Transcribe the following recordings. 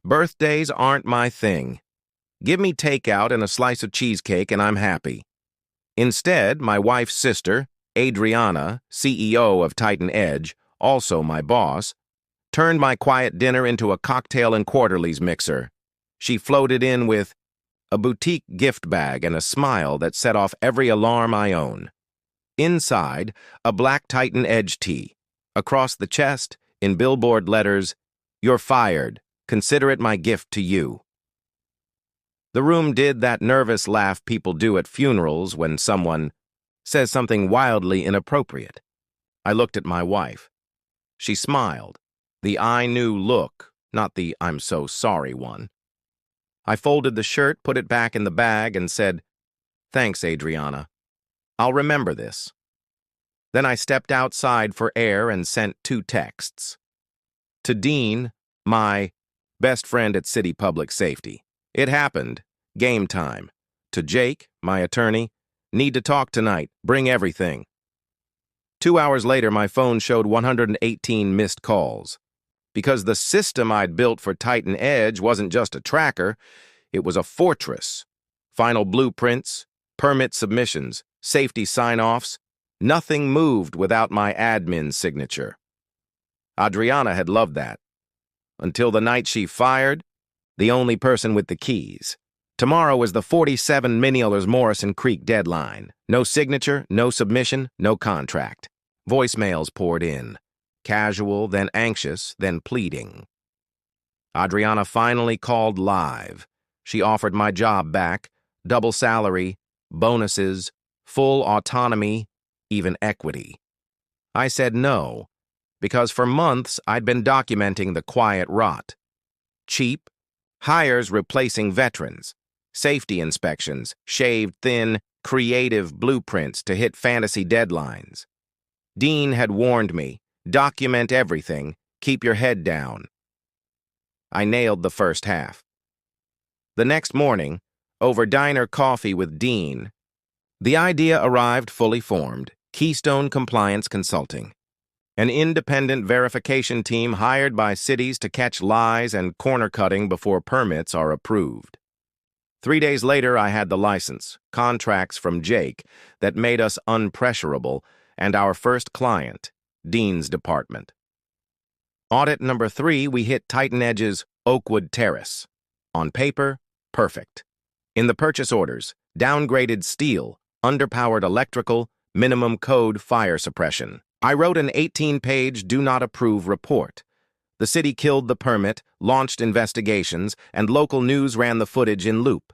Birthdays aren't my thing. Give me takeout and a slice of cheesecake and I'm happy. Instead, my wife's sister, Adriana, CEO of Titan Edge, also my boss, turned my quiet dinner into a cocktail and quarterlies mixer. She floated in with a boutique gift bag and a smile that set off every alarm I own. Inside, a black Titan Edge tee. Across the chest, in billboard letters, "You're fired. Consider it my gift to you." The room did that nervous laugh people do at funerals when someone says something wildly inappropriate. I looked at my wife. She smiled, the I knew look, not the I'm so sorry one. I folded the shirt, put it back in the bag, and said, "Thanks, Adriana. I'll remember this." Then I stepped outside for air and sent 2 texts. To Dean, my best friend at City Public Safety. It happened. Game time. To Jake, my attorney. Need to talk tonight. Bring everything. 2 hours later, my phone showed 118 missed calls. Because the system I'd built for Titan Edge wasn't just a tracker, it was a fortress. Final blueprints, permit submissions, safety sign-offs, nothing moved without my admin's signature. Adriana had loved that. Until the night she fired, the only person with the keys. Tomorrow is the 47 Minneolas Morrison Creek deadline. No signature, no submission, no contract. Voicemails poured in. Casual, then anxious, then pleading. Adriana finally called live. She offered my job back, double salary, bonuses, full autonomy, even equity. I said no, because for months I'd been documenting the quiet rot. Cheap, hires replacing veterans, safety inspections, shaved thin, creative blueprints to hit fantasy deadlines. Dean had warned me, document everything, keep your head down. I nailed the first half. The next morning, over diner coffee with Dean, the idea arrived fully formed: Keystone Compliance Consulting, an independent verification team hired by cities to catch lies and corner-cutting before permits are approved. 3 days later, I had the license, contracts from Jake that made us unpressurable, and our first client, Dean's department. Audit number 3, we hit Titan Edge's Oakwood Terrace. On paper, perfect. In the purchase orders, downgraded steel, underpowered electrical, minimum code fire suppression. I wrote an 18-page do not approve report. The city killed the permit, launched investigations, and local news ran the footage in loop.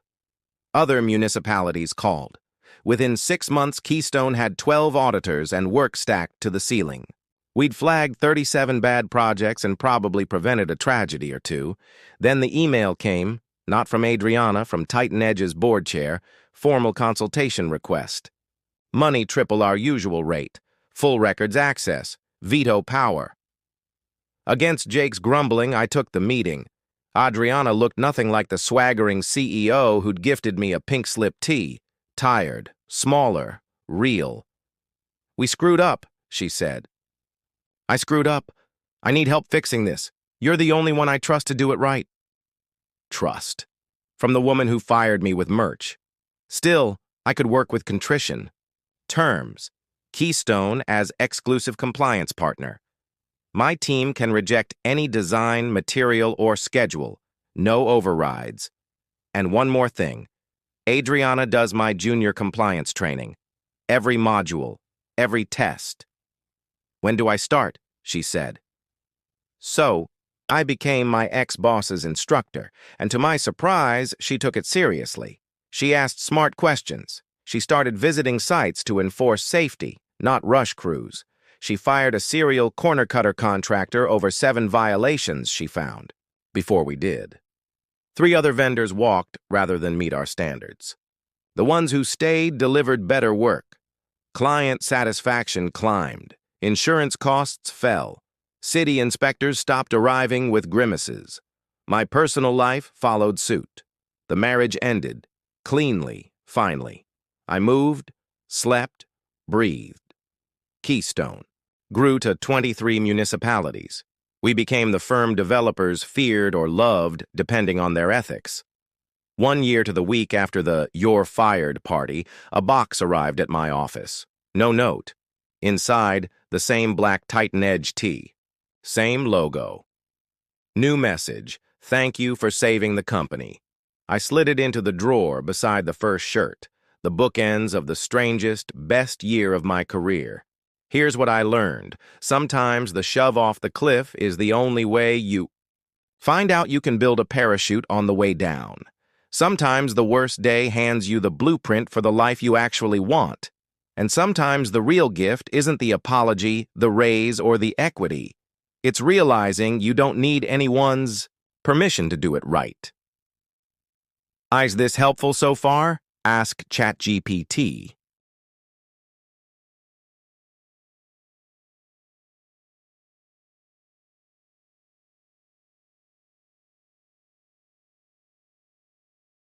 Other municipalities called. Within 6 months, Keystone had 12 auditors and work stacked to the ceiling. We'd flagged 37 bad projects and probably prevented a tragedy or 2. Then the email came, not from Adriana, from Titan Edge's board chair, formal consultation request. Money triple our usual rate, full records access, veto power. Against Jake's grumbling, I took the meeting. Adriana looked nothing like the swaggering CEO who'd gifted me a pink slip tee. Tired, smaller, real. "We screwed up," she said. "I screwed up. I need help fixing this. You're the only one I trust to do it right." Trust. From the woman who fired me with merch. Still, I could work with contrition. Terms. Keystone as exclusive compliance partner. My team can reject any design, material, or schedule. No overrides. And one more thing. Adriana does my junior compliance training. Every module. Every test. "When do I start?" she said. So, I became my ex-boss's instructor, and to my surprise, she took it seriously. She asked smart questions. She started visiting sites to enforce safety, not rush crews. She fired a serial corner-cutter contractor over 7 violations she found, before we did. 3 other vendors walked rather than meet our standards. The ones who stayed delivered better work. Client satisfaction climbed. Insurance costs fell. City inspectors stopped arriving with grimaces. My personal life followed suit. The marriage ended, cleanly, finally. I moved, slept, breathed. Keystone grew to 23 municipalities. We became the firm developers feared or loved depending on their ethics. 1 year to the week after the "You're Fired" party, a box arrived at my office. No note. Inside, the same black Titan Edge tee. Same logo. New message: thank you for saving the company. I slid it into the drawer beside the first shirt, the bookends of the strangest, best year of my career. Here's what I learned. Sometimes the shove off the cliff is the only way you find out you can build a parachute on the way down. Sometimes the worst day hands you the blueprint for the life you actually want. And sometimes the real gift isn't the apology, the raise, or the equity. It's realizing you don't need anyone's permission to do it right. Is this helpful so far? Ask ChatGPT.